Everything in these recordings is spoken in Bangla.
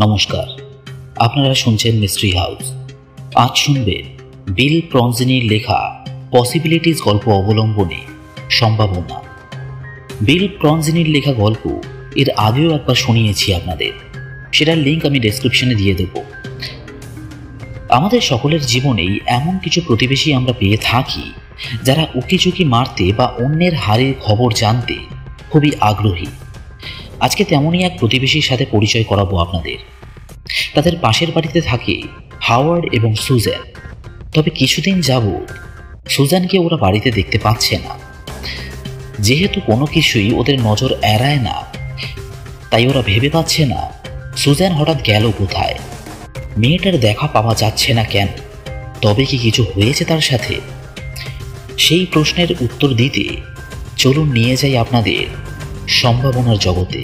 নমস্কার, আপনারা শুনছেন মিস্ট্রি হাউস। আজ শুনবেন বিল প্রনজিনির লেখা পসিবিলিটিস গল্প অবলম্বনে সম্ভাবনা। বিল প্রনজিনির লেখা গল্প এর আগেও একবার শুনিয়েছি আপনাদের, সেটার লিঙ্ক আমি ডেসক্রিপশনে দিয়ে দেব। আমাদের সকলের জীবনেই এমন কিছু প্রতিবেশী আমরা পেয়ে থাকি যারা উকিঝুঁকি মারতে বা অন্যের হারের খবর জানতে খুবই আগ্রহী। আজকে তেমনই এক প্রতিবেশীর সাথে পরিচয় করাবো আপনাদের। তাদের পাশের বাড়িতে থাকে হাওয়ার্ড এবং সুজান। তবে কিছুদিন যাবৎ সুজানকে ওরা বাড়িতে দেখতে পাচ্ছে না। যেহেতু কোনো কিছুই ওদের নজর এড়ায় না, তাই ওরা ভেবে পাচ্ছে না সুজান হঠাৎ গেল কোথায়, মেয়েটার দেখা পাওয়া যাচ্ছে না কেন, তবে কি কিছু হয়েছে তার সাথে? সেই প্রশ্নের উত্তর দিতে চলুন নিয়ে যাই আপনাদের সম্ভাবনার জগতে।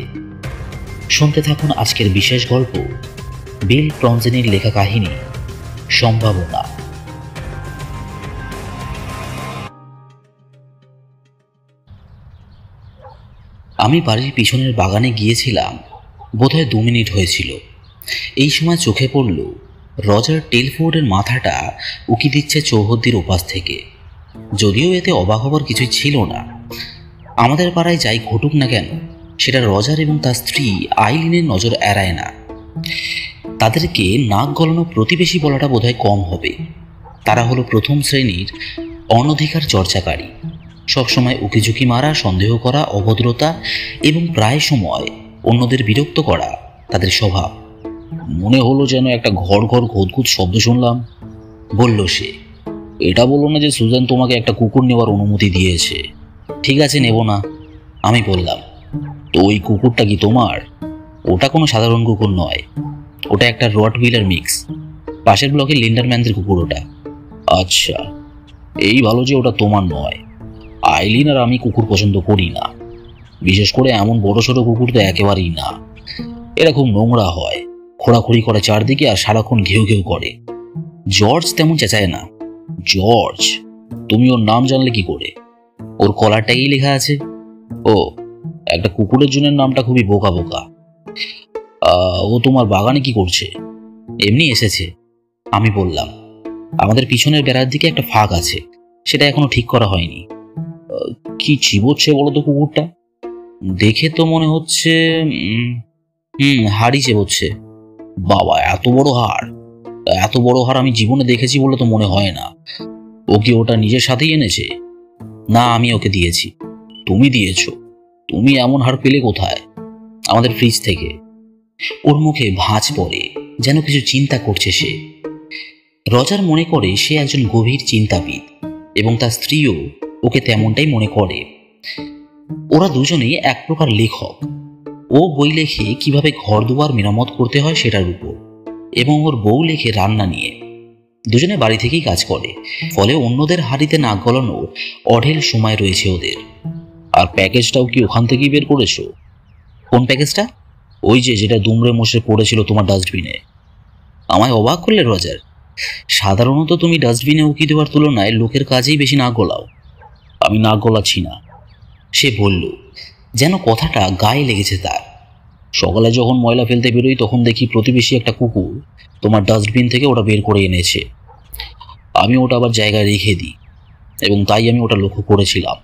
শুনতে থাকুন আজকের বিশেষ গল্প, বিল প্রনজিনির লেখা কাহিনী সম্ভাবনা। আমি বাড়ির পিছনের বাগানে গিয়েছিলাম, বোধহয় 2 মিনিট হয়েছিল। এই সময় চোখে পড়ল রজার টেলফোর্ডের মাথাটা উকি দিচ্ছে চৌহদ্দির ওপাশ থেকে। যদিও এতে অবাক হবার কিছুই ছিল না। আমাদের পাড়ায় যাই ঘটুক না কেন, সেটা রজার এবং তার স্ত্রী আইলিনের নজর এড়ায় না। তাদেরকে নাক গলানো প্রতিবেশী বলাটা বোধহয় কম হবে। তারা হলো প্রথম শ্রেণীর অনধিকার চর্চাকারী। সবসময় উকিঝুঁকি মারা, সন্দেহ করা, অভদ্রতা এবং প্রায় সময় অন্যদের বিরক্ত করা তাদের স্বভাব। মনে হলো যেন একটা ঘর ঘর ঘুতঘুত শব্দ শুনলাম, বলল সে। এটা বলো না যে সুজান তোমাকে একটা কুকুর নেওয়ার অনুমতি দিয়েছে। ঠিক আছে, নেব না, আমি বললাম। তো ওই কুকুরটা কি তোমার? ওটা কোনো সাধারণ কুকুর নয়, ওটা একটা রটউইলার মিক্স। পাশের ব্লকের লিন্ডারম্যানদের কুকুর ওটা। আচ্ছা, এই ভালো যে ওটা তোমার নয়। আইলিন আর আমি কুকুর পছন্দ করি না, বিশেষ করে এমন বড় সড়ো কুকুর তো একেবারেই না। এরা খুব নোংরা হয়, খোঁড়াখুড়ি করে চারদিকে আর সারাক্ষণ ঘেউ ঘেউ করে। জর্জ তেমন চেঁচায় না। জর্জ? তুমি ওর নাম জানলে কি করে? ওর কলারটাই লেখা আছে। ও, একটা কুকুরের জন্য নামটা খুবই বোকা বোকা। ও তোমার বাগানে কি করছে? এমনি এসেছে, আমি বললাম। আমাদের পিছনের বেড়ার দিকে একটা ফাঁক আছে, সেটা এখনো ঠিক করা হয়নি। কি চিবোচ্ছে বলো তো কুকুরটা? দেখে তো মনে হচ্ছে হাড়ই চেবোচ্ছে। বাবা, এত বড় হাড়! এত বড় হাড় আমি জীবনে দেখেছি বলে তো মনে হয় না। ও কি ওটা নিজের সাথেই এনেছে? না, আমি ওকে দিয়েছি। তুমি দিয়েছো? তুমি এমন হাড় পেলে কোথায়? আমাদের ফ্রিজ থেকে। ওর মুখে ভাঁজ পড়ে, যেন কিছু চিন্তা করছে সে। রজার মনে করে সে একজন গভীর চিন্তাবিদ এবং তার স্ত্রীও ওকে তেমনটাই মনে করে। ওরা দুজনেই এক প্রকার লেখক। ও বই লেখে কিভাবে ঘর দুয়ার মেরামত করতে হয় সেটার উপর, এবং ওর বউ লেখে রান্না নিয়ে। দুজনে বাড়ি থেকেই কাজ করে, ফলে অন্যদের হাড়িতে নাক গলানোর অঢেল সময় রয়েছে ওদের। আর প্যাকেজটাও কি ওখান থেকেই বের করেছো? কোন প্যাকেজটা? ওই যে যেটা দুমড়ে মুষড়ে পড়েছিল তোমার ডাস্টবিনে। আমায় অবাক করলে রজার। সাধারণত তুমি ডাস্টবিনে উকি দেওয়ার তুলনায় লোকের কাজেই বেশি নাক গলাও। আমি নাক গলাচ্ছি না, সে বলল, যেন কথাটা গায়ে লেগেছে তার। সকালে যখন ময়লা ফেলতে বেরোই তখন দেখি প্রতিবেশী একটা কুকুর তোমার ডাস্টবিন থেকে ওটা বের করে এনেছে। আমি ওটা আবার জায়গায় রেখে দিই, এবং তাই আমি ওটা লক্ষ্য করেছিলাম।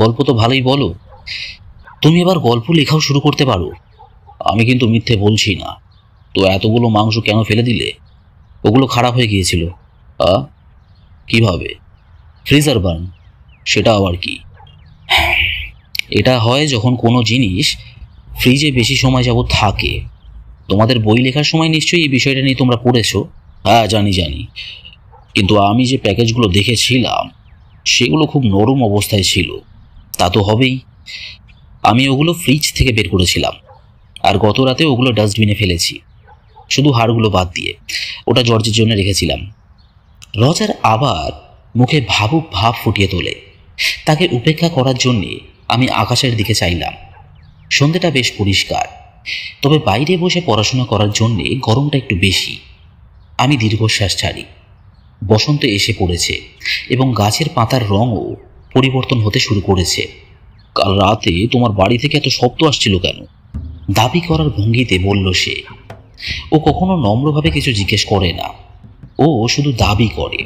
গল্প তো ভালোই বলো। তুমি এবার গল্প লেখাও শুরু করতে পারো। আমি কিন্তু মিথ্যে বলছি না। তো এতগুলো মাংস কেন ফেলে দিলে? ওগুলো খারাপ হয়ে গিয়েছিল। কিভাবে? Freezer burn. সেটা আবার কি? এটা হয় যখন কোনো জিনিস ফ্রিজে বেশি সময় যাবত থাকে। তোমাদের বই লেখার সময় নিশ্চয়ই এই বিষয়টা নিয়ে তোমরা পড়েছো। হ্যাঁ, জানি। কিন্তু আমি যে প্যাকেজগুলো দেখেছিলাম সেগুলো খুব নরম অবস্থায় ছিল। তা তো হবেই। আমি ওগুলো ফ্রিজ থেকে বের করেছিলাম, আর গত রাতে ওগুলো ডাস্টবিনে ফেলেছি, শুধু হাড়গুলো বাদ দিয়ে। ওটা জর্জের জন্য রেখেছিলাম। রজার আবার মুখে ভাবুক ভাব ফুটিয়ে তোলে। তাকে উপেক্ষা করার জন্যে আমি আকাশের দিকে চাইলাম। সন্ধ্যেটা বেশ পরিষ্কার, তবে বাইরে বসে পড়াশোনা করার জন্যে গরমটা একটু বেশি। আমি দীর্ঘশ্বাস ছাড়ি। বসন্ত এসে পড়েছে এবং গাছের পাতার রঙও পরিবর্তন হতে শুরু করেছে। কাল রাতে তোমার বাড়ি থেকে এত শব্দ আসছিল কেন? দাবি করার ভঙ্গিতে বলল সে। ও কখনো নম্রভাবে কিছু জিজ্ঞেস করে না, ও শুধু দাবি করে।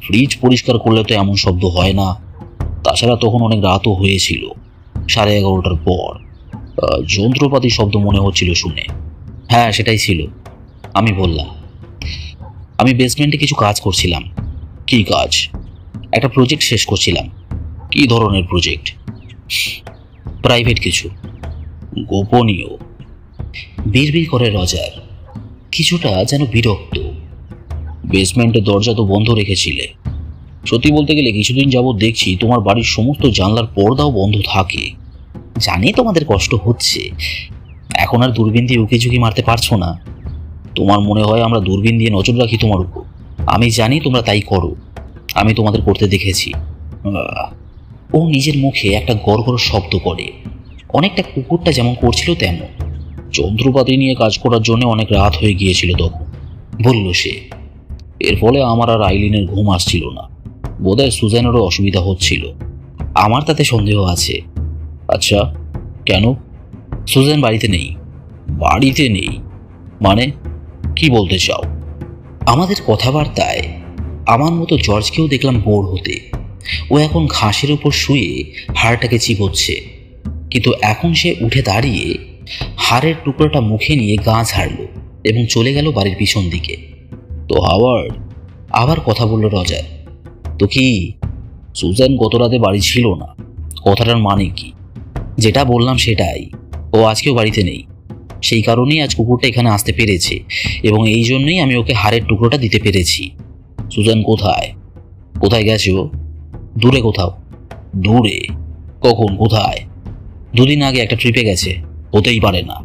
ফ্রিজ পরিষ্কার করলে তো এমন শব্দ হয় না। তাছাড়া তখন অনেক রাতও হয়েছিল, 11:30টার পর। যন্ত্রপাতি শব্দ মনে হচ্ছিল শুনে। হ্যাঁ, সেটাই ছিল। আমি বললাম, আমি বেসমেন্টে কিছু কাজ করছিলাম। কি কাজ? একটা প্রজেক্ট শেষ করছিলাম। কি ধরনের প্রজেক্ট? প্রাইভেট কিছু, গোপনীয়। বিড়বিড় করে রজার, কিছুটা যেন বিরক্ত। বেসমেন্টের দরজা তো বন্ধ রেখেছিলে। সত্যি বলতে গেলে কিছুদিন যাবৎ দেখছি তোমার বাড়ির সমস্ত জানলার পর্দাও বন্ধ থাকে। জানি তোমাদের কষ্ট হচ্ছে, এখন আর দূরবীন দিয়ে উকিঝুঁকি মারতে পারছো না। তোমার মনে হয় আমরা দূরবীন দিয়ে নজর রাখি তোমার উপর। আমি জানি তোমরা তাই করো, আমি তোমাদের করতে দেখেছি। ও নিজের মুখে একটা গড়গড় শব্দ করে, অনেকটা কুকুরটা যেমন করছিল তেমন। যন্ত্রপাতি নিয়ে কাজ করার জন্য অনেক রাত হয়ে গিয়েছিল তখন, বলল সে। এর ফলে আমার আর আইলিনের ঘুম আসছিল না। বোধহয় সুজানেরও অসুবিধা হচ্ছিল। আমার তাতে সন্দেহ আছে। আচ্ছা, কেন? সুজান বাড়িতে নেই। বাড়িতে নেই মানে? কি বলতে চাও? আমাদের কথাবার্তায় আমার মতো জর্জকেও দেখলাম বোর হতে। ও এখন ঘাসের উপর শুয়ে হাড়টাকে চিবোচ্ছে, কিন্তু এখন সে উঠে দাঁড়িয়ে হাড়ের টুকরোটা মুখে নিয়ে গা ঝাড়ল এবং চলে গেল বাড়ির পিছন দিকে। তো হাওয়ার্ড, আবার কথা বলল রজার। তো কি? সুজান গত রাতে বাড়ি ছিল না, কথাটার মানে কি? যেটা বললাম সেটাই। ও আজকেও বাড়িতে নেই। সেই কারণেই আজ কুকুরটা এখানে আসতে পেরেছে এবং এই জন্যই আমি ওকে হাড়ের টুকরোটা দিতে পেরেছি। সুজান কোথায়? কোথায় গেছে ও? দূরে কোথাও। দূরে? কখন? কোথায়? 2 দিন আগে একটা ট্রিপে গেছে। হতেই পারে না।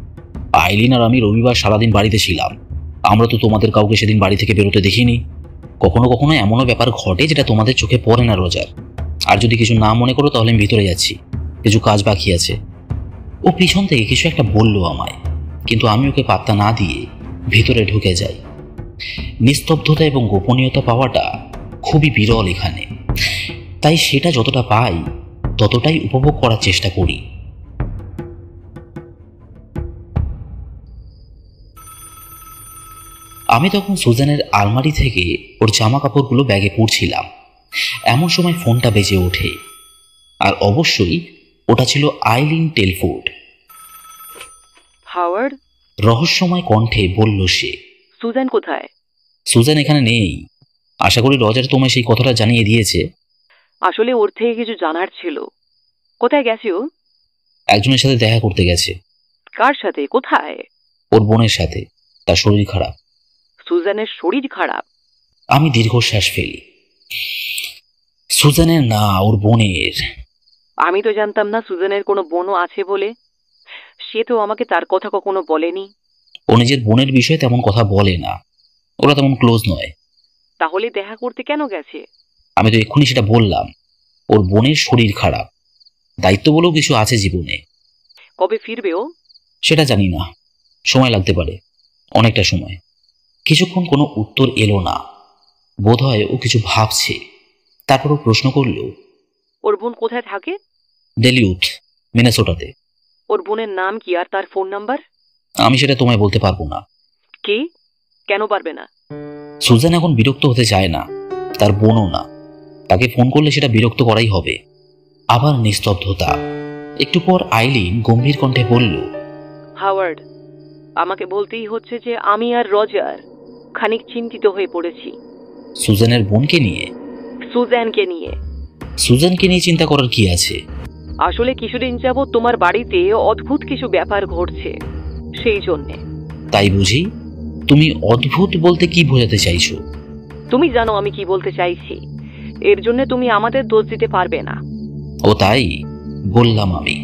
আইলিন আর আমি রবিবার সারাদিন বাড়িতে ছিলাম। আমরা তো তোমাদের কাউকে সেদিন বাড়ি থেকে বেরোতে দেখিনি। কখনো কখনো এমনও ব্যাপার ঘটে যেটা তোমাদের চোখে পড়ে না রজার। আর যদি কিছু না মনে করো তাহলে আমি ভিতরে যাচ্ছি, কিছু কাজ বাকি আছে। ও পিছন থেকে কিছু একটা বলল আমায়, কিন্তু আমি ওকে পাত্তা না দিয়ে ভিতরে ঢুকে যাই। নিস্তব্ধতা এবং গোপনীয়তা পাওয়াটা খুবই বিরল এখানে, তাই সেটা যতটা পাই ততটাই উপভোগ করার চেষ্টা করি। আমি তখন সুজানের আলমারি থেকে ওর জামা কাপড়গুলো ব্যাগে পুরছিলাম। এমন সময় ফোনটা বেজে ওঠে, আর অবশ্যই ওটা ছিল আইলিন টেলফোর্ড। হাওয়ার্ড, রহস্যময় কণ্ঠে বলল সে। সুজান কোথায়? সুজান এখানে নেই। আশা করি রজার তোমায় সেই কথাটা জানিয়ে দিয়েছে। আসলে ওর থেকে কিছু জানার ছিল। কোথায় গেছে ও? একজনের সাথে দেখা করতে গেছে। কার সাথে? কোথায়? ওর বোনের সাথে। তার শরীর খারাপ। সুজানের শরীর খারাপ? আমি দীর্ঘশ্বাস ফেলি। সুজানের না, ওর বোনের। আমি তো জানতাম না সুজানের কোনো বোনও আছে বলে। সে তো আমাকে তার কথা কখনো বলেনি। ও নিজের বোনের বিষয়ে তেমন কথা বলে না, ওরা তেমন ক্লোজ নয়। তাহলে দেখা করতে কেন গেছে? আমি তো এক্ষুনি সেটা বললাম। ওর বোনের শরীর খারাপ, দায়িত্ব বলেও কিছু আছে জীবনে। কবে ফিরবে ও? সেটা জানি না, সময় লাগতে পারে, অনেকটা সময়। কিছুক্ষণ কোনো উত্তর এলো না। বোধহয় ও কিছু ভাবছে। তারপর ও প্রশ্ন করল, ওর বোন কোথায় থাকে? ডেলিউথ, মিনেসোটাতে। ওর বোনের নাম কি আর তার ফোন নাম্বার? আমি সেটা তোমায় বলতে পারবো না। কি? কেন পারবে না? সুজান এখন বিরক্ত হতে চায় না, তার বোনও না। তাকে ফোন করলে সেটা বিরক্ত করাই হবে। আবার নিস্তব্ধতা। একটু পর আইলিন গম্ভীর কণ্ঠে বলল, হাওয়ার্ড, আমাকে বলতেই হচ্ছে যে আমি আর রজার খানিক চিন্তিত হয়ে পড়েছি। সুজানের বোনকে নিয়ে? সুজানকে নিয়ে। সুজানকে নিয়ে চিন্তা করার কি আছে? আসলে কিছুদিন যাবৎ তোমার বাড়িতে অদ্ভুত কিছু ব্যাপার ঘটছে, সেই জন্যে। তাই বুঝি? তুমি অদ্ভুত বলতে কি বোঝাতে চাইছো? তুমি জানো আমি কি বলতে চাইছি। এর জন্য তুমি আমাদের দোষ দিতে পারবে না। ও তাই বললাম আমি,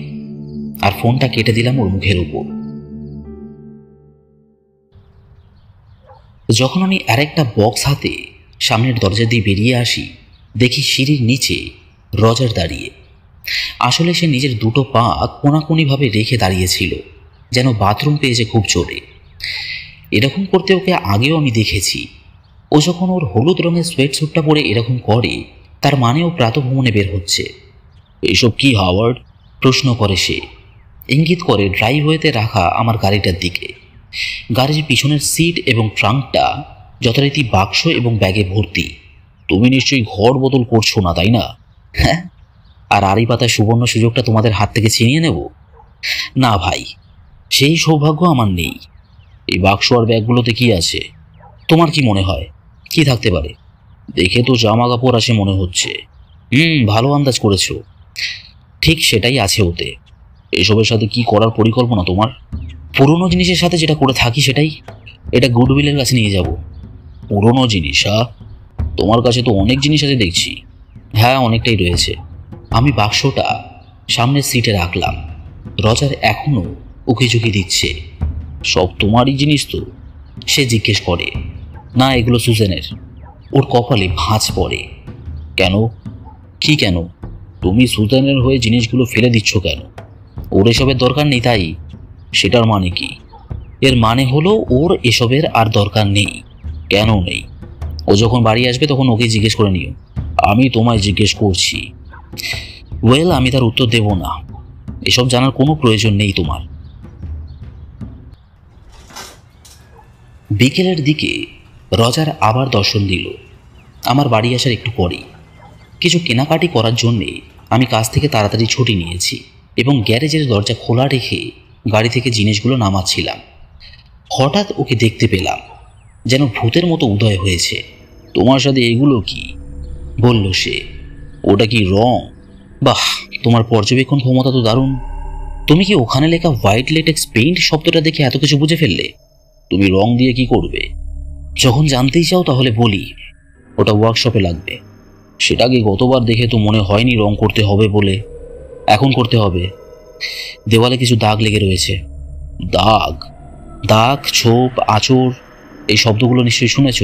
আর ফোনটা কেটে দিলাম ওর মুখের উপর। যখন আমি আরেকটা বক্স হাতে সামনের দরজা দিয়ে বেরিয়ে আসি, দেখি সিঁড়ির নিচে রজার দাঁড়িয়ে। আসলে সে নিজের দুটো পা কোনাকুনিভাবে রেখে দাঁড়িয়েছিল, যেন বাথরুম পেয়েছে খুব জোরে। এরকম করতে ওকে আগেও আমি দেখেছি। ও যখন ওর হলুদ রঙের সোয়েটস্যুটটা পরে এরকম করে, তার মানে ও প্রাতঃভ্রমণে বের হচ্ছে। এইসব কি হাওয়ার্ড? প্রশ্ন করে সে, ইঙ্গিত করে ড্রাইভওয়েতে রাখা আমার গাড়িটার দিকে। গাড়ির পিছনের সিট এবং ট্রাঙ্কটা যথারীতি বাক্স এবং ব্যাগে ভর্তি। তুমি নিশ্চয়ই ঘর বদল করছো না, তাই না? হ্যাঁ, আর আড়ি পাতার সুবর্ণ সুযোগটা তোমাদের হাত থেকে ছিনিয়ে নেব? না ভাই, সেই সৌভাগ্য আমার নেই। এই বাক্স আর ব্যাগগুলোতে কি আছে? তোমার কি মনে হয় কি থাকতে পারে? দেখে তো জামা কাপড় আছে মনে হচ্ছে। ভালো আন্দাজ করেছো। ঠিক সেটাই আছে ওতে। এসবের সাথে কি করার পরিকল্পনা তোমার? পুরনো জিনিসের সাথে যেটা করে থাকি সেটাই। এটা গুডউইলের কাছে নিয়ে যাব। পুরনো জিনিস? তোমার কাছে তো অনেক জিনিস আছে দেখছি। হ্যাঁ, অনেকটাই রয়েছে। আমি বাক্সটা সামনের সিটে রাখলাম। রজার এখনো উকিঝুঁকি দিচ্ছে। সব তোমারই জিনিস তো? সে জিজ্ঞেস করে। না, এগুলো সুজেনের। ওর কপালে ভাঁজ পড়ে। কেন? কি কেন? তুমি সুজেনের হয়ে জিনিসগুলো ফেলে দিচ্ছ কেন? ওর এসবের দরকার নেই তাই? সেটার মানে কি? এর মানে হলো ওর এসবের আর দরকার নেই। কেন নেই? ও যখন বাড়ি আসবে তখন ওকে জিজ্ঞেস করে নিও। আমি তোমায় জিজ্ঞেস করছি। ওয়েল, আমি তার উত্তর দেব না। এসব জানার কোনো প্রয়োজন নেই তোমার। বিকেলের দিকে রজার আবার দর্শন দিল আমার বাড়ি আসার একটু পরেই। কিছু কেনাকাটি করার জন্যে আমি কাজ থেকে তাড়াতাড়ি ছুটি নিয়েছি এবং গ্যারেজের দরজা খোলা রেখে গাড়ি থেকে জিনিসগুলো নামাচ্ছিলাম। হঠাৎ ওকে দেখতে পেলাম, যেন ভূতের মতো উদয় হয়েছে। তোমার সাথে এগুলো কি? বলল সে। ওটা কি রং? বাহ, তোমার পর্যবেক্ষণ ক্ষমতা তো দারুণ। তুমি কি ওখানে লেখা হোয়াইট লেটেক্স পেইন্ট শব্দটা দেখে এত কিছু বুঝে ফেললে? তুমি রং দিয়ে কি করবে? যখন জানতেই চাও তাহলে বলি। ওটা ওয়ার্কশপে লাগবে। সেটাকে গতবার দেখে তো মনে হয়নি রং করতে হবে বলে। এখন করতে হবে। দেওয়ালে কিছু দাগ লেগে রয়েছে। দাগ? দাগ, ছোপ, আঁচড়, এই শব্দগুলো নিশ্চয়ই শুনেছ।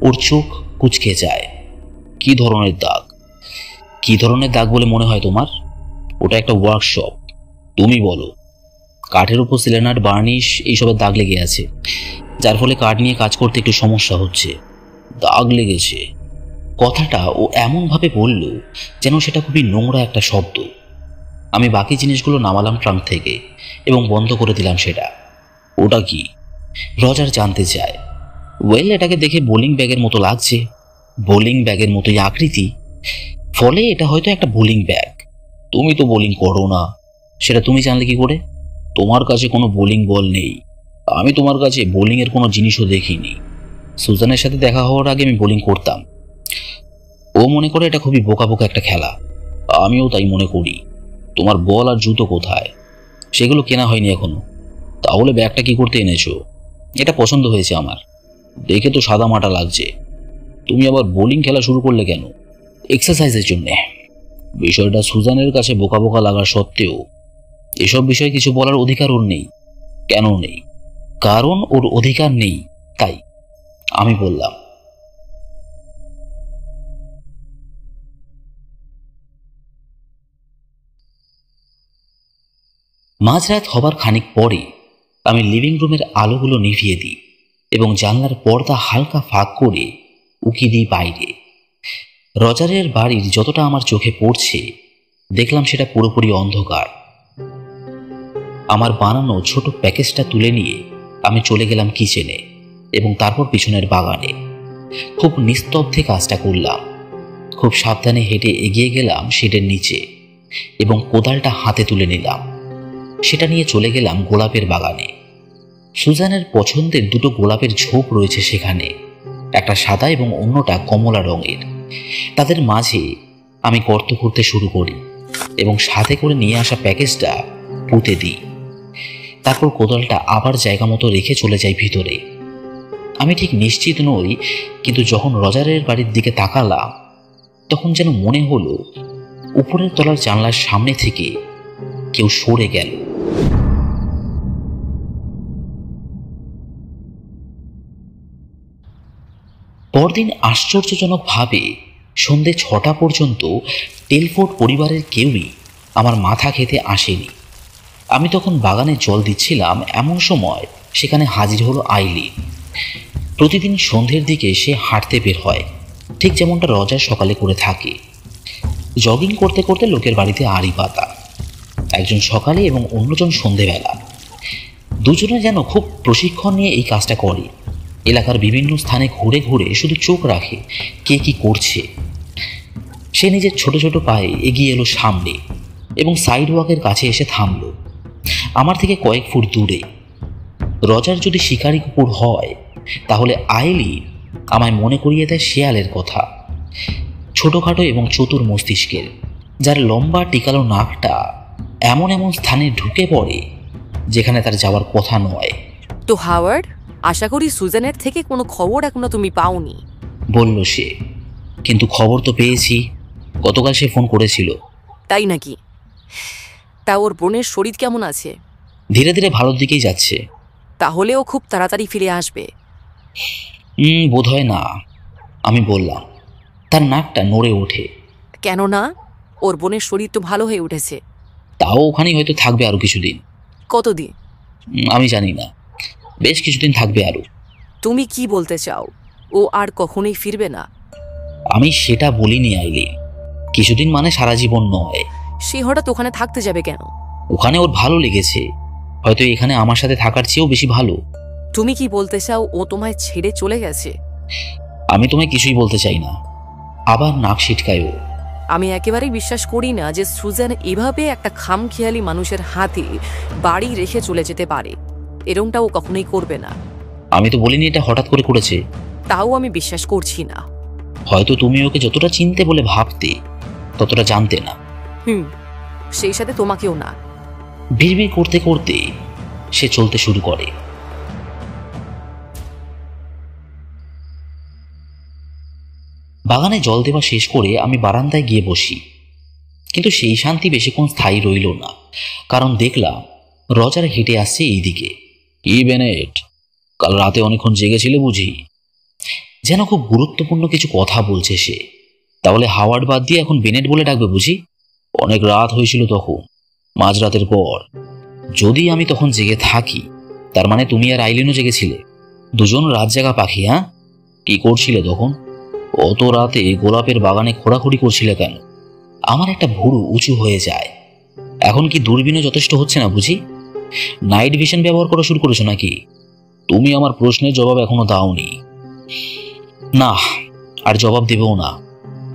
ওর চোখ কুঁচকে যায়। কি ধরনের দাগ? কি ধরনের দাগ বলে মনে হয় তোমার? ওটা একটা ওয়ার্কশপ। তুমি বলো। কাঠের উপর সিলেনার, বার্নিশ, এইসবের দাগ লেগে আছে, যার ফলে কাঠ নিয়ে কাজ করতে একটু সমস্যা হচ্ছে। দাগ লেগেছে কথাটা ও এমনভাবে বলল যেন সেটা খুবই নোংরা একটা শব্দ। আমি বাকি জিনিসগুলো নামালাম ট্রাঙ্ক থেকে এবং বন্ধ করে দিলাম সেটা। ওটা কি? রজার জানতে চায়। ওয়েল, এটাকে দেখে বোলিং ব্যাগের মতো লাগছে। বোলিং ব্যাগের মতোই আকৃতি, ফলে এটা হয়তো একটা বোলিং ব্যাগ। তুমি তো বোলিং করো না, সেটা তুমি জানলে কি করে? তোমার কাছে কোনো বোলিং বল নেই। আমি তোমার কাছে বোলিংয়ের কোনো জিনিসও দেখিনি। সুজানের সাথে দেখা হওয়ার আগে আমি বোলিং করতাম। ও মনে করে এটা খুবই বোকা বোকা একটা খেলা। আমিও তাই মনে করি। তোমার বল আর জুতো কোথায়? সেগুলো কেনা হয়নি এখনো। তাহলে ব্যাগটা কি করতে এনেছো? এটা পছন্দ হয়েছে আমার। দেখে তো সাদা মাটা লাগছে। তুমি আবার বোলিং খেলা শুরু করলে কেন? এক্সারসাইজের জন্যে। বিষয়টা সুজানের কাছে বোকা বোকা লাগা সত্ত্বেও এসব বিষয়ে কিছু বলার অধিকার ওর নেই। কেন নেই? কারণ ওর অধিকার নেই, তাই। আমি বললাম। মাঝরাত হবার খানিক পরে আমি লিভিং রুমের আলোগুলো নিভিয়ে দিই এবং জানলার পর্দা হালকা ফাঁক করে উকি দিই বাইরে। রজারের বাড়ির যতটা আমার চোখে পড়ছে দেখলাম সেটা পুরোপুরি অন্ধকার। আমার বানানো ছোট প্যাকেজটা তুলে নিয়ে আমি চলে গেলাম কিচেনে এবং তারপর পিছনের বাগানে। খুব নিস্তব্ধে কাজটা করলাম। খুব সাবধানে হেঁটে এগিয়ে গেলাম শেডের নিচে এবং কোদালটা হাতে তুলে নিলাম। সেটা নিয়ে চলে গেলাম গোলাপের বাগানে। সুজানের পছন্দের দুটো গোলাপের ঝোপ রয়েছে সেখানে, একটা সাদা এবং অন্যটা কমলা রঙের। তাদের মাঝে আমি গর্ত করতে শুরু করি এবং সাথে করে নিয়ে আসা প্যাকেজটা পুঁতে দিই। তারপর কোদালটা আবার জায়গা মতো রেখে চলে যাই ভিতরে। আমি ঠিক নিশ্চিত নই, কিন্তু যখন রজারের বাড়ির দিকে তাকালাম তখন যেন মনে হলো উপরের তলার জানলার সামনে থেকে কেউ সরে গেল। পরদিন আশ্চর্যজনকভাবে সন্ধে 6টা পর্যন্ত টেলফোর্ড পরিবারের কেউই আমার মাথা খেতে আসেনি। আমি তখন বাগানে জল দিচ্ছিলাম, এমন সময় সেখানে হাজির হলো আইলিন। প্রতিদিন সন্ধ্যের দিকে সে হাঁটতে বের হয়, ঠিক যেমনটা রজার সকালে করে থাকে। জগিং করতে করতে লোকের বাড়িতে আড়ি পাতা, একজন সকালে এবং অন্যজন সন্ধেবেলা। দুজনে যেন খুব প্রশিক্ষণ নিয়ে এই কাজটা করে। এলাকার বিভিন্ন স্থানে ঘুরে ঘুরে শুধু চোখ রাখে কে কি করছে। সে নিজের ছোট ছোট পায়ে এগিয়ে এলো সামনে এবং সাইড ওয়াকের কাছে এসে থামল, আমার থেকে কয়েক ফুট দূরে। রজার যদি শিকারি কুকুর হয় তাহলে আইলিন আমায় মনে করিয়ে দেয় শেয়ালের কথা, ছোটোখাটো এবং চতুর মস্তিষ্কের, যার লম্বা টিকালো নাকটা এমন এমন স্থানে ঢুকে পড়ে যেখানে তার যাওয়ার কথা নয়। তো হাওয়ার্ড, আশা করি সুজানের থেকে কোনো খবর এখনো তুমি পাওনি, বলল সে। কিন্তু খবর তো পেয়েছি, গতকাল সে ফোন করেছিল। তাই নাকি? তা ওর বোনের শরীর কেমন আছে? ধীরে ধীরে ভালোর দিকেই যাচ্ছে। তাহলেও খুব তাড়াতাড়ি ফিরে আসবে। বোধহয় না, আমি বললাম। তার নাকটা নড়ে ওঠে। কেন না? ওর বোনের শরীর তো ভালো হয়ে উঠেছে। তাও ওখানেই হয়তো থাকবে আরো কিছুদিন। কতদিন? আমি জানি না, বেশ কিছুদিন থাকবে আরো। তুমি কি বলতে চাও? ও আর কখনোই ফিরবে না? আমি সেটা বলিনি আইলি। কিছুদিন মানে সারা জীবন নয়। সে হঠাৎ ওখানে থাকতে যাবে কেন? ওখানে ওর ভালো লেগেছে, হয়তো এখানে আমার সাথে থাকার চেয়েও বেশি ভালো। তুমি কি বলতে চাও ও তোমায় ছেড়ে চলে গেছে? আমি তোমায় কিছুই বলতে চাই না। আবার নাক ছিটকায় ও। আমি একেবারেই বিশ্বাস করি না যে সুজান এভাবে একটা খামখেয়ালি মানুষের হাতে বাড়ি রেখে চলে যেতে পারে। এরমটা ও কখনোই করবে না। আমি তো বলিনি এটা হঠাৎ করে করেছে। তাও আমি বিশ্বাস করছি না। হয়তো তুমি ওকে যতটা চিনতে বলে ভাবতে ততটা জানতে না। সেই সাথে তোমাকেও না। বিড়বিড় করতে করতে সে চলতে শুরু করে। বাগানে জল দেওয়া শেষ করে আমি বারান্দায় গিয়ে বসি, কিন্তু সেই শান্তি বেশিক্ষণ স্থায়ী রইল না, কারণ দেখলাম রজার হেঁটে আসছে এই দিকে। কি বেনেট, কাল রাতে অনেকক্ষণ জেগেছিলে বুঝি? যেন খুব গুরুত্বপূর্ণ কিছু কথা বলছে সে। তাহলে হাওয়ার্ড বাদ দিয়ে এখন বেনেট বলে ডাকবে বুঝি? অনেক রাত হয়েছিল তখন, মাঝরাতের পর। যদি আমি তখন জেগে থাকি তার মানে তুমি আর আইলিনও জেগেছিলে। দুজন রাত জাগা পাখি। হ্যাঁ, কি করছিলে তখন? অত রাতে গোলাপের বাগানে খোঁড়াখুড়ি করছিলে কেন? আমার একটা ভুরু উঁচু হয়ে যায়। এখন কি দূরবীনও যথেষ্ট হচ্ছে না বুঝি? নাইট ভিশন ব্যবহার করা শুরু করেছো নাকি? তুমি আমার প্রশ্নের জবাব এখনো দাওনি। না, আর জবাব দেবেও না।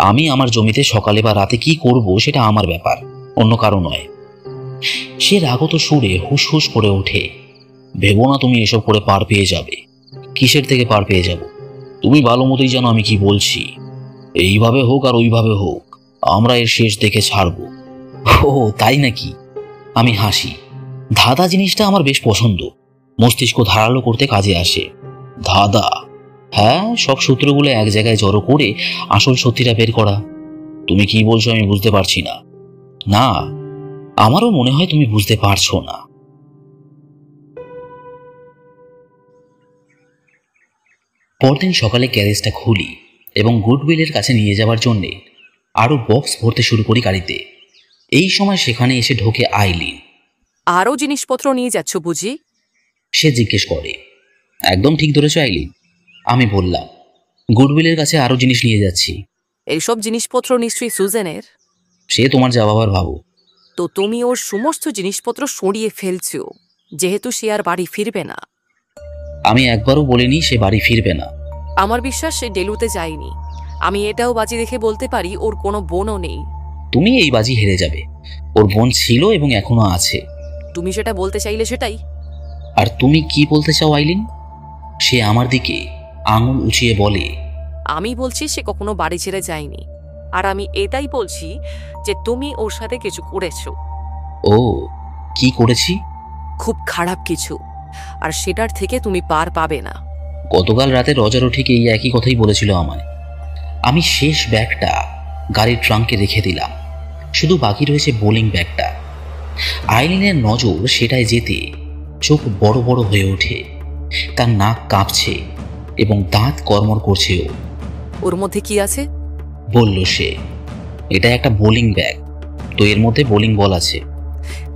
আমি আমার জমিতে সকালে বা রাতে কি করব সেটা আমার ব্যাপার, অন্য কারো নয়। সে রাগত সুরে হুস হুস করে ওঠে। ভেবো না তুমি এসব করে পার পেয়ে যাবে। কিসের থেকে পার পেয়ে যাব? তুমি ভালো মতোই জানো আমি কি বলছি। এইভাবে হোক আর ওইভাবে হোক, আমরা এর শেষ দেখে ছাড়ব। ও তাই নাকি? আমি হাসি। ধাঁধা জিনিসটা আমার বেশ পছন্দ, মস্তিষ্ক ধারালো করতে কাজে আসে। ধাঁধা? হ্যাঁ, সব সূত্রগুলো এক জায়গায় জড়ো করে আসল সত্যিটা বের করা। তুমি কি বলছো আমি বুঝতে পারছি না। না, আমারও মনে হয় তুমি বুঝতে পারছো না। পরদিন সকালে গ্যারেজটা খুলি এবং গুডউইলের কাছে নিয়ে যাওয়ার জন্যে আরও বক্স ভরতে শুরু করি গাড়িতে। এই সময় সেখানে এসে ঢোকে আইলিন। আরও জিনিসপত্র নিয়ে যাচ্ছ বুঝি? সে জিজ্ঞেস করে। একদম ঠিক ধরেছ আইলিন, আমি বললাম। গুডউইলের কাছে আরও জিনিস নিয়ে যাচ্ছি। এইসব জিনিসপত্র নিশ্চয়ই সুজেনের। সে তোমার যা ভাবার ভাবো। তো তুমি ওর সমস্ত জিনিসপত্র সরিয়ে ফেলছো, যেহেতু সে আর বাড়ি ফিরবে না। আমি একবারও বলিনি সে বাড়ি ফিরবে না। আমার বিশ্বাস সে ডেলুতে যায়নি। আমি এটাও বাজি দেখে বলতে পারি ওর কোনো বোনও নেই। তুমি এই বাজি হেরে যাবে। ওর বোন ছিল এবং এখনো আছে। তুমি সেটা বলতে চাইলে সেটাই। আর তুমি কি বলতে চাও আইলিন? সে আমার দিকে আঙুল উঁচিয়ে বলে। আমি বলছি সে কখনো বাড়ি ছেড়ে যায়নি, আর আমি এটাই বলছি যে তুমি ওর সাথে কিছু করেছো। ও, কি করেছি? খুব খারাপ কিছু, আর সেটার থেকে তুমি পার পাবে না। গতকাল রাতে রজারও ঠিক এই একই কথাই বলেছিল আমায়। আমি শেষ ব্যাগটা গাড়ির ট্রাঙ্কে রেখে দিলাম, শুধু বাকি রয়েছে বোলিং ব্যাগটা। আইলিনের নজর সেটাই যেতে চোখ বড় বড় হয়ে ওঠে, তার নাক কাঁপছে এবং দাঁত কর্মর করছে। ওর মধ্যে কি আছে? বলল সে। এটা একটা বোলিং ব্যাগ, তো এর মধ্যে বোলিং বল আছে।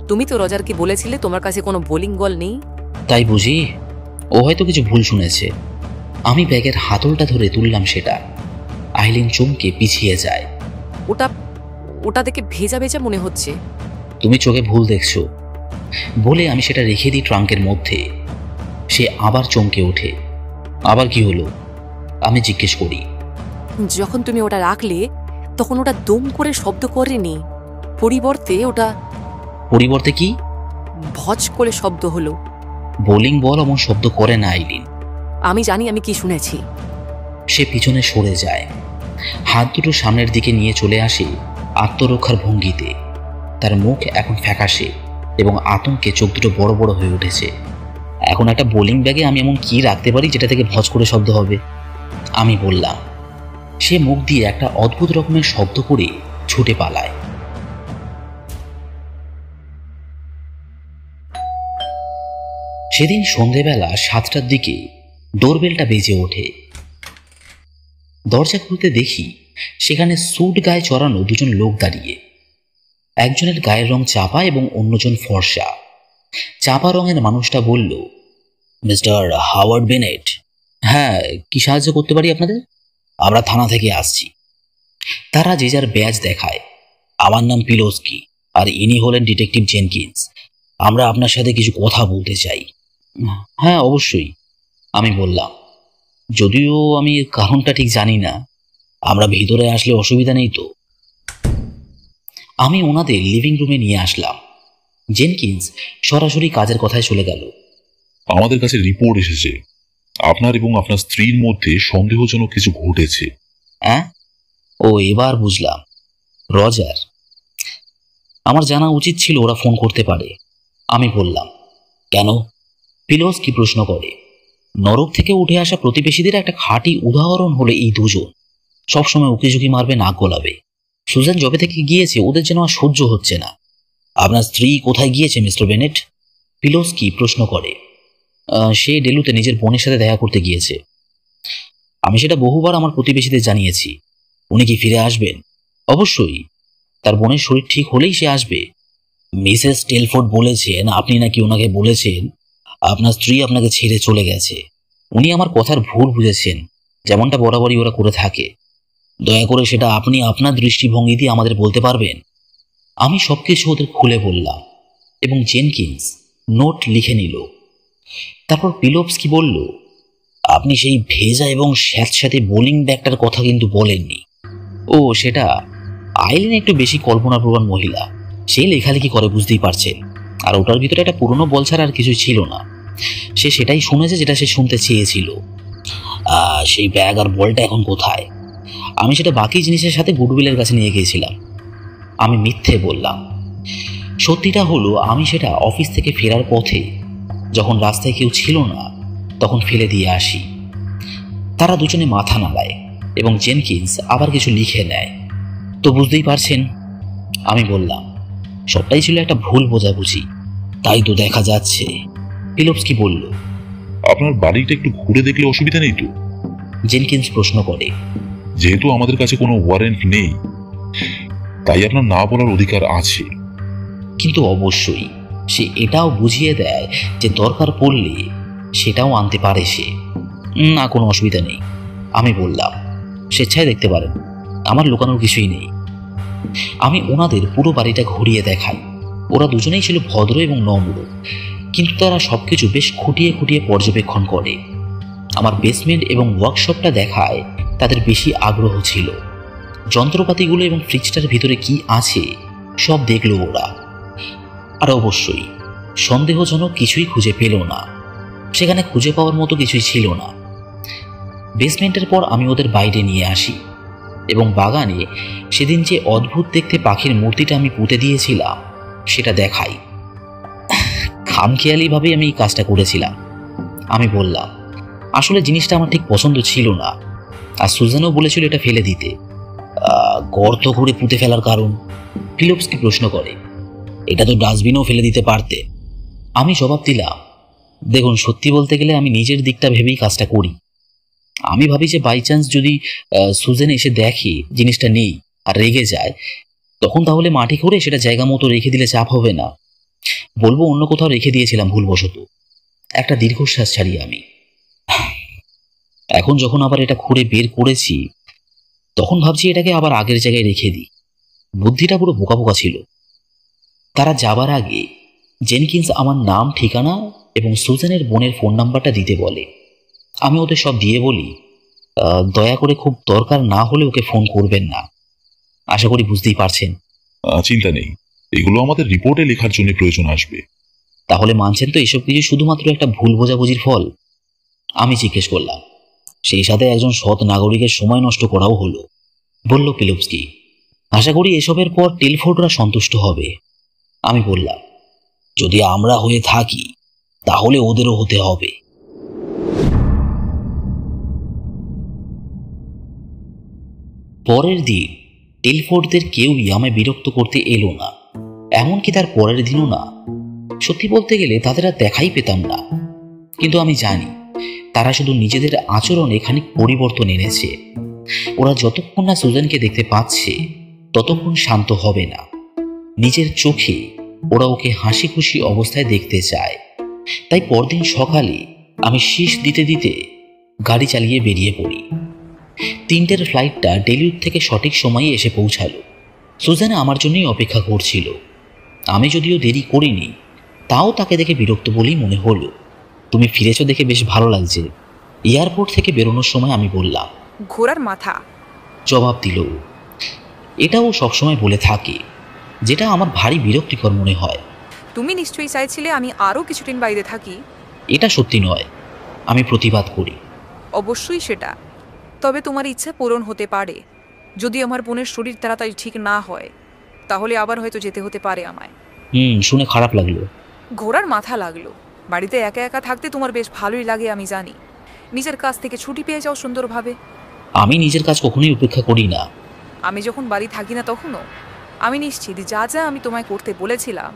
তুমি তো রজারকে বলেছিলে তোমার কাছে কোনো বোলিং বল নেই। তাই বুঝি? ও হয়তো কিছু ভুল শুনেছে। আমি ব্যাগের হাতলটা ধরে তুললাম সেটা। আইলিন চমকে পিছিয়ে যায়। ওটা ওটা দেখে ভেজা ভেজা মনে হচ্ছে। তুমি চোখে ভুল দেখছো। বলে আমি সেটা রেখে দিই ট্রাঙ্কের মধ্যে। সে আবার চমকে ওঠে। আবার কি হলো আমি জিজ্ঞেস করি। যখন তুমি ওটা রাখলে তখন ওটা দম করে শব্দ করেনি, পরিবর্তে কি? ভজ করে শব্দ হলো। বোলিং বল এমন শব্দ করে না আইলিন। আমি জানি আমি কি শুনেছি। সে পিছনে সরে যায়, হাত দুটো সামনের দিকে নিয়ে চলে আসে আত্মরক্ষার ভঙ্গিতে। তার মুখ এখন ফ্যাকাশে এবং আতঙ্কে চোখ দুটো বড় বড় হয়ে উঠেছে। এখন একটা বোলিং ব্যাগে আমি এমন কি রাখতে পারি যেটা থেকে ভজ করে শব্দ হবে? আমি বললাম। সে মুখ দিয়ে একটা অদ্ভুত রকমের শব্দ করে ছুটে পালায়। সেদিন সন্ধেবেলা 7টার দিকে ডোরবেলটা বেজে ওঠে। দরজা খুলতে দেখি সেখানে স্যুট গায়ে চড়ানো দুজন লোক দাঁড়িয়ে। একজনের গায়ের রং চাপা এবং অন্যজন ফর্সা। চাপা রঙের মানুষটা বলল, মিস্টার হাওয়ার্ড বেনেট। হ্যাঁ, কি সাহায্য করতে পারি আপনাদের? আমরা থানা থেকে আসছি। তারা যে যার ব্যাজ দেখায়। আমার নাম পিলোস্কি আর ইনি হলেন ডিটেকটিভ জেনকিন্স। আমরা আপনার সাথে কিছু কথা বলতে চাই। হ্যাঁ অবশ্যই, আমি বললাম, যদিও আমি কারণটা ঠিক জানি না। আমরা ভিতরে আসলে অসুবিধা নেই তো? আমি ওনাদের লিভিং রুমে নিয়ে আসলাম। জেনকিন্স সরাসরি কাজের কথায় চলে গেল। আমাদের কাছে রিপোর্ট এসেছে আপনার এবং আপনার স্ত্রীর মধ্যে সন্দেহজনক কিছু ঘটেছে। হ্যাঁ? ও, এবার বুঝলাম। রজার। আমার জানা উচিত ছিল ওরা ফোন করতে পারে। আমি বললাম। কেন? পিলোস্কি প্রশ্ন করে। নরক থেকে উঠে আসা প্রতিবেশীদের একটা খাঁটি উদাহরণ হলো এই দুজন। সবসময় উকিঝুঁকি মারবে, নাক গলাবে। সুজান জবে থেকে গিয়েছে ওদের যেন আর সহ্য হচ্ছে না। আপনার স্ত্রী কোথায় গিয়েছে মিস্টার বেনেট? পিলোস্কি প্রশ্ন করে। সে ডেলুতে নিজের বোনের সাথে দেখা করতে গিয়েছে। আমি সেটা বহুবার আমার প্রতিবেশীদের জানিয়েছি। উনি কি ফিরে আসবেন? অবশ্যই, তার বোনের শরীর ঠিক হলেই সে আসবে। মিসেস টেলফোর্ড বলেছেন আপনি নাকি ওনাকে বলেছেন আপনার স্ত্রী আপনাকে ছেড়ে চলে গেছে। উনি আমার কথার ভুল বুঝেছেন, যেমনটা বরাবরই ওরা করে থাকে। দয়া করে সেটা আপনি আপনার দৃষ্টিভঙ্গি দিয়ে আমাদের বলতে পারবেন? আমি সবকিছু ওদের খুলে বললাম এবং জেনকিন্স নোট লিখে নিল। তারপর পিলোস্কি বলল, আপনি সেই ভেজা এবং স্যাঁতস্যাঁতে বোলিং ব্যাগটার কথা কিন্তু বলেননি। ও, সেটা আইলিন একটু বেশি কল্পনাপ্রবণ মহিলা। সে লেখালেখি করে, বুঝতেই পারছেন। আর ওটার ভিতরে একটা পুরনো বল ছাড়া আর কিছু ছিল না। সে সেটাই শুনেছে যেটা সে শুনতে চেয়েছিল। সেই ব্যাগ আর বলটা এখন কোথায়? আমি সেটা বাকি জিনিসের সাথে গুডউইলের কাছে নিয়ে গিয়েছিলাম। আমি মিথ্যে বললাম। সত্যিটা হলো আমি সেটা অফিস থেকে ফেরার পথে, যখন রাস্তায় কেউ ছিল না, তখন ফেলে দিয়ে আসি। তারা দুজনে মাথা নাড়ায় এবং জেনকিন্স আবার কিছু লিখে নেয়। তো বুঝতেই পারছেন, আমি বললাম, সবটাই ছিল একটা ভুল বোঝাবুঝি। তাই তো দেখা যাচ্ছে। পিলোস্কি বলল, আপনার বাড়িটা একটু ঘুরে দেখলে অসুবিধা নেই তো? জেনকিন্স প্রশ্ন করে। যেহেতু আমাদের কাছে কোনো ওয়ারেন্ট নেই, তাই আপনার না বলার অধিকার আছে। কিন্তু অবশ্যই সে এটাও বুঝিয়ে দেয় যে দরকার পড়লে সেটাও আনতে পারে সে। না, কোনো অসুবিধা নেই, আমি বললাম। স্বেচ্ছায় দেখতে পারেন, আমার লুকানোর কিছুই নেই। আমি ওনাদের পুরো বাড়িটা ঘুরিয়ে দেখাই। ওরা দুজনেই ছিল ভদ্র এবং নম্র, কিন্তু তারা সবকিছু বেশ খুঁটিয়ে খুঁটিয়ে পর্যবেক্ষণ করে। আমার বেসমেন্ট এবং ওয়ার্কশপটা দেখায় তাদের বেশি আগ্রহ ছিল। যন্ত্রপাতিগুলো এবং ফ্রিজটার ভিতরে কি আছে সব দেখলো ওরা। আর অবশ্যই সন্দেহজনক কিছুই খুঁজে পেল না। সেখানে খুঁজে পাওয়ার মতো কিছুই ছিল না। বেসমেন্টের পর আমি ওদের বাইরে নিয়ে আসি এবং বাগানে সেদিন যে অদ্ভুত দেখতে পাখির মূর্তিটা আমি পুঁতে দিয়েছিলাম সেটা দেখাই। খামখেয়ালিভাবে আমি এই কাজটা করেছিলাম। আমি বললাম, আসলে জিনিসটা আমার ঠিক পছন্দ ছিল না, আর সুজানও বলেছিল এটা ফেলে দিতে। গর্ত করে পুঁতে ফেলার কারণ? পিলোস্কি প্রশ্ন করে। এটা তো ডাস্টবিনেও ফেলে দিতে পারতে। আমি জবাব দিলাম, দেখুন, সত্যি বলতে গেলে আমি নিজের দিকটা ভেবেই কাজটা করি। আমি ভাবি যে বাই চান্স যদি সুজেন এসে দেখে জিনিসটা নেই আর রেগে যায়, তখন তাহলে মাটি করে সেটা জায়গা মতো রেখে দিলে চাপ হবে না। বলবো অন্য কোথাও রেখে দিয়েছিলাম ভুলবশত। একটা দীর্ঘশ্বাস ছাড়ি আমি। এখন যখন আবার এটা খুঁড়ে বের করেছি, তখন ভাবছি এটাকে আবার আগের জায়গায় রেখে দিই। বুদ্ধিটা পুরো বোকা বোকা ছিল। তারা যাবার আগে জেনকিন্স আমার নাম, ঠিকানা এবং সুজানের বোনের ফোন নাম্বারটা দিতে বলে। আমি ওদের সব দিয়ে বলি, দয়া করে খুব দরকার না হলে ওকে ফোন করবেন না। আশা করি বুঝতেই পারছেন। চিন্তা নেই, এগুলো আমাদের রিপোর্টে লেখার জন্য প্রয়োজন আসবে। তাহলে মানছেন তো এসব কিছু শুধুমাত্র একটা ভুল বোঝাবুঝির ফল? আমি জিজ্ঞেস করলাম। সেই সাথে একজন সৎ নাগরিকের সময় নষ্ট করাও হলো, বলল পিলোভস্কি। আশা করি এসবের পর টেলফোর্ডরা সন্তুষ্ট হবে। আমি বললাম, যদি আমরা হয়ে থাকি তাহলে ওদেরও হতে হবে। পরের দিন টেলফোর্ডদের কেউই আমায় বিরক্ত করতে এলো না, এমনকি তার পরের দিনও না। সত্যি বলতে গেলে তাদের আর দেখাই পেতাম না। কিন্তু আমি জানি তারা শুধু নিজেদের আচরণে খানিক পরিবর্তন এনেছে। ওরা যতক্ষণ না সুজানকে দেখতে পাচ্ছে ততক্ষণ শান্ত হবে না। নিজের চোখে ওরা ওকে হাসি খুশি অবস্থায় দেখতে চায়। তাই পরদিন সকালে আমি শীষ দিতে দিতে গাড়ি চালিয়ে বেরিয়ে পড়ি। 3টের ফ্লাইটটা ডেলিউড থেকে সঠিক সময়ে এসে পৌঁছালো। সুজানা আমার জন্যই অপেক্ষা করছিল। আমি যদিও দেরি করিনি, তাও তাকে দেখে বিরক্ত বলেই মনে হলো। তুমি ফিরেছো দেখে বেশ ভালো লাগছে। এয়ারপোর্ট থেকে বেরোনোর সময় আমি বললাম, ঘোড়ার মাথা। জবাব দিল ও। এটাও সবসময় বলে থাকে, যেটা আমার ভারী বিরক্তিকর মনে হয়। তুমি নিশ্চয়ই চাইছিলে আমি আরও কিছুদিন বাইরে থাকি। এটা সত্যি নয়, আমি প্রতিবাদ করি। অবশ্যই সেটা, তবে তোমার ইচ্ছা পূরণ হতে পারে। যদি আমার বোনের শরীর তাড়াতাড়ি ঠিক না হয় তাহলে আবার হয়তো যেতে হতে পারে আমায়। শুনে খারাপ লাগলো। ঘোড়ার মাথা লাগলো। বাড়িতে একা একা থাকতে তোমার বেশ ভালোই লাগে আমি জানি। নিজের কাজ থেকে ছুটি পেয়ে যাও সুন্দরভাবে। আমি নিজের কাজ কখনোই উপেক্ষা করি না। আমি যখন বাড়ি থাকি না তখনও আমি নিশ্চিত যা যা আমি তোমায় করতে বলেছিলাম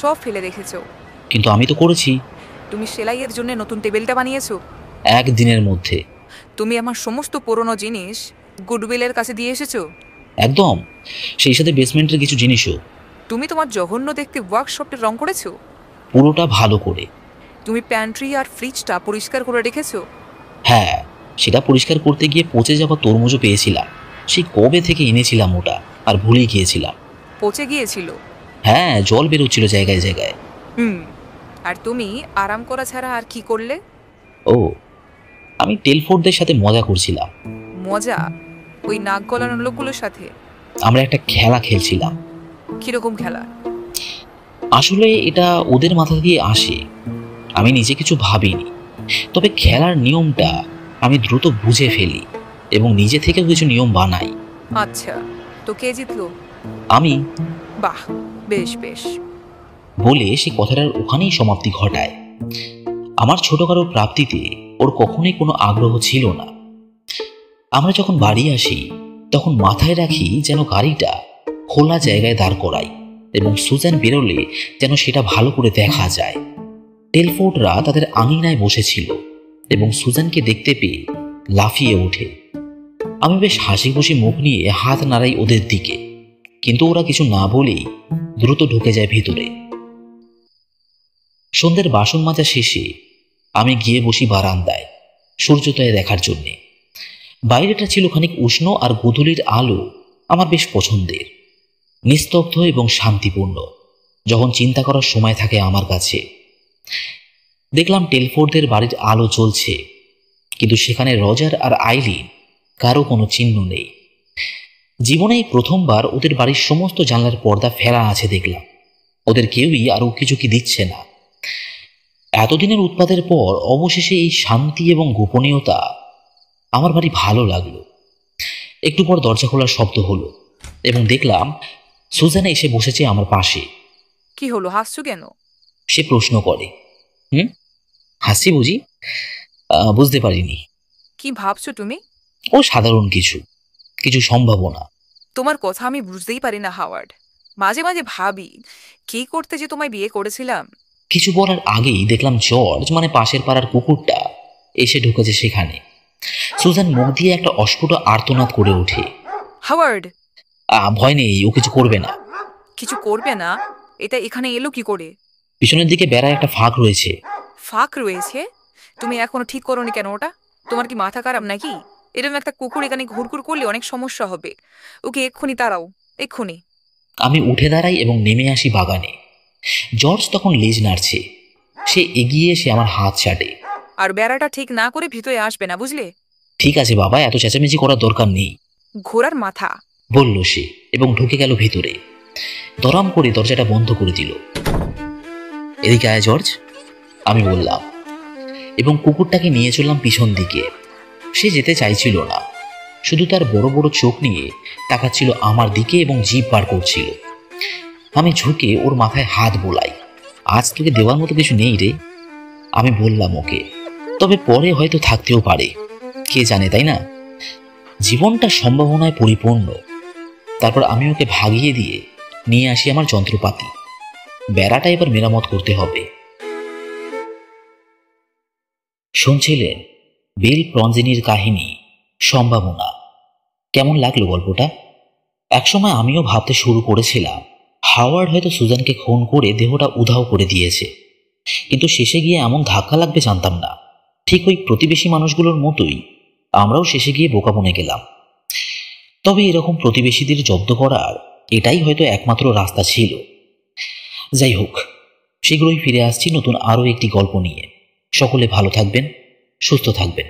সব ফেলে রেখেছো। কিন্তু আমি তো করেছি। তুমি সেলাইয়ের জন্য নতুন টেবিলটা বানিয়েছো একদিনের মধ্যে। তুমি আমার সমস্ত পুরনো জিনিস গুডউইলের কাছে দিয়ে এসেছো। একদম, সেই সাথে বেসমেন্টের কিছু জিনিসও। তুমি তোমার জঘন্য দেখতে ওয়ার্কশপটা রং করেছো পুরোটা ভালো করে। তুমি প্যান্ট্রি আর ফ্রিজটা পরিষ্কার করে রেখেছো। হ্যাঁ, সেটা পরিষ্কার করতে গিয়ে পচে যাওয়া তরমুজও পেয়েছিলাম। সেই কবে থেকে এনেছিলাম ওটা, আর ভুলেই গিয়েছিলাম। পচে গিয়েছিল? হ্যাঁ, জল বেরোচ্ছিল জায়গায় জায়গায়। আর তুমি আরাম করা ছাড়া আর কি করলে? ও, আমি টেলফোর্ডদের সাথে মজা করছিলাম। মজা? ওই নাক গলানো লোকগুলোর সাথে? আমরা একটা খেলা খেলছিলাম। কিরকম খেলা? আসলে এটা ওদের মাথা দিয়ে আসে, আমি নিজে কিছু ভাবিনি। তবে খেলার নিয়মটা আমি দ্রুত বুঝে ফেলি এবং নিজে থেকেও কিছু নিয়ম বানাই। আচ্ছা, তো কে জিতলো? আমি। বাহ, বেশ বেশ। বলে সে কথাটার ওখানেই সমাপ্তি ঘটায়। আমার ছোটখাটো প্রাপ্তিতে ওর কখনোই কোনো আগ্রহ ছিল না। আমরা যখন বাড়ি আসি তখন মাথায় রাখি যেন গাড়িটা খোলা জায়গায় দাঁড় করাই এবং সুজান বেরোলে যেন সেটা ভালো করে দেখা যায়। টেলফোর্ডরা তাদের আঙিনায় বসেছিল এবং সুজানকে দেখতে পেয়ে লাফিয়ে ওঠে। আমি বেশ হাসি খুশি মুখ নিয়ে হাত নাড়াই ওদের দিকে, কিন্তু ওরা কিছু না বলেই দ্রুত ঢুকে যায় ভিতরে। সন্ধ্যের বাসন মাজা শেষে আমি গিয়ে বসি বারান্দায় সূর্যোদয় দেখার জন্যে। বাইরেটা ছিল খানিক উষ্ণ আর গোধূলির আলো আমার বেশ পছন্দের, নিস্তব্ধ এবং শান্তিপূর্ণ। যখন চিন্তা করার সময় থাকে আমার কাছে, দেখলাম টেলফোর্ডদের বাড়ির আলো জ্বলছে, কিন্তু সেখানে রজার আর আইলিন কারো কোনো চিহ্ন নেই। জীবনেই প্রথমবার ওদের বাড়ির সমস্ত জানলার পর্দা ফেলা আছে দেখলাম। ওদের কেউই আর উকিঝুঁকি দিচ্ছে না। এতদিনের উৎপাতের পর অবশেষে এই শান্তি এবং গোপনীয়তা আমার ভারী ভালো লাগলো। একটু পর দরজা খোলার শব্দ হলো এবং দেখলাম সুজানা এসে বসেছে আমার পাশে। কি হলো, হাসছো কেন? সে প্রশ্ন করে। হাসি বুঝি? বুঝতে পারিনি। কি ভাবছো তুমি? ও সাধারণ কিছু কিছু সম্ভাবনা। তোমার কথা আমি বুঝতেই পারি না হাওয়ার্ড। মাঝে মাঝে ভাবি কি করতে যে তোমায় বিয়ে করেছিলাম। কিছু বলার আগেই দেখলাম জর্জ, মানে পাশের পাড়ার কুকুরটা, এসে ঢুকেছে সেখানে। সুজান মুখ দিয়ে একটা অস্ফুট আর্তনাদ করে ওঠে। হাওয়ার্ড! ভয় নেই, ও কিছু করবে না। কিছু করবে না? এটা এখানে এলো কি করে? পিছনের দিকে বেড়ায় একটা ফাঁক রয়েছে। ফাঁক রয়েছে? তুমি এখনো ঠিক করোনি কেন ওটা? তোমার কি মাথা খারাপ নাকি? এরকম একটা কুকুর এখানে ঘুরঘুর করলে অনেক সমস্যা হবে। ওকে এক্ষুনি তাড়াও, এক্ষুনি। আমি উঠে দাঁড়াই এবং নেমে আসি বাগানে। জর্জ তখন লেজ নাড়ছে। সে এগিয়ে এসে আমার হাত চাটে। আর বেড়াটা ঠিক না করে ভিতরে আসবে না, বুঝলে? ঠিক আছে বাবা, এত চেঁচামেচি করার দরকার নেই, ঘোড়ার মাথা, বলল সে এবং ঢুকে গেল ভিতরে। দরাম করে দরজাটা বন্ধ করে দিল। এদিকে আয় জর্জ, আমি বললাম, এবং কুকুরটাকে নিয়ে চললাম পিছন দিকে। সে যেতে চাইছিল না, শুধু তার বড় বড় চোখ নিয়ে তাকাচ্ছিল আমার দিকে এবং জিভ বার করছিল। আমি ঝুঁকে ওর মাথায় হাত বোলাই। আজ তোকে দেওয়ার মতো কিছু নেই রে, আমি বললাম ওকে, তবে পরে হয়তো থাকতেও পারে, কে জানে, তাই না? জীবনটা সম্ভাবনায় পরিপূর্ণ। তারপর আমি ওকে ভাগিয়ে দিয়ে নিয়ে আসি আমার যন্ত্রপাতি। বেড়াটা এবার মেরামত করতে হবে। শুনছিলেন বিল প্রঞ্জিনির কাহিনী সম্ভাবনা। কেমন লাগলো গল্পটা? একসময় আমিও ভাবতে শুরু করেছিলাম হাওয়ার্ড হয়তো সুজানকে খুন করে দেহটা উধাও করে দিয়েছে, কিন্তু শেষে গিয়ে এমন ধাক্কা লাগবে জানতাম না। ঠিক ওই প্রতিবেশী মানুষগুলোর মতোই আমরাও শেষে গিয়ে বোকা বনে গেলাম। তবে এরকম প্রতিবেশীদের জব্দ করার এটাই হয়তো একমাত্র রাস্তা ছিল। যাই হোক, শীঘ্রই ফিরে আসছি নতুন আরও একটি গল্প নিয়ে। সকলে ভালো থাকবেন, সুস্থ থাকবেন।